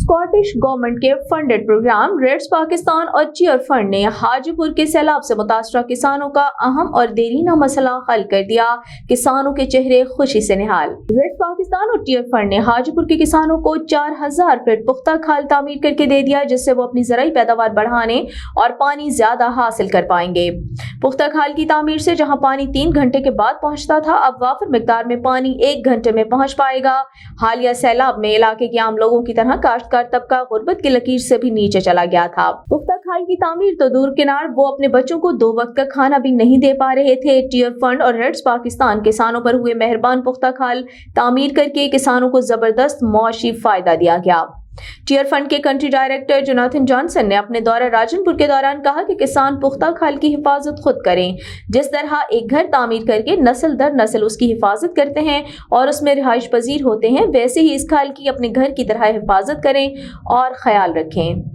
Scottish government के funded programme Reds Pakistan और cheer fund ने हाजीपुर के सैलाब से मुतासरा किसानों का अहम और देरीना मसला हल कर दिया। किसानों के चेहरे खुशी से निहाल। रेड्स पाकिस्तान और चीयर फंड ने हाजीपुर के किसानों को 4000 फीट पुख्ता खाल तामीर करके दे दिया, जिससे वो अपनी ज़राई पैदावार बढ़ाने और पानी ज्यादा हासिल कर पाएंगे। पुख्ता खाल की तामीर से जहां पानी 3 घंटे के बाद पहुंचता था, अब वाफिर मिकदार में पानी 1 घंटे में पहुंच पाएगा। हालिया सैलाब में इलाके के आम लोगों की तरह काश्तकार तबका गुर्बत की लकीर से भी नीचे चला गया था। पुख्ता खाल की तामीर तो दूर किनार, वो अपने बच्चों को 2 वक्त का खाना भी नहीं दे पा रहे थे। टीयर फंड और रेड्स पाकिस्तान किसानों पर हुए मेहरबान पुख्ता खाल तामीर करके किसानों को जबरदस्त मौशी फायदा दिया गया। टीयर फंड के कंट्री डायरेक्टर जोनाथन जॉनसन ने अपने दौरा राजनपुर के दौरान कहा कि किसान पुख्ता खाल की हिफाजत खुद करें। जिस तरह एक घर तामीर करके नस्ल दर नस्ल उसकी हिफाजत करते हैं और उसमें रिहाइश पजीर होते हैं, वैसे ही इस खाल की अपने घर की तरह हिफाजत करें और ख्याल रखें।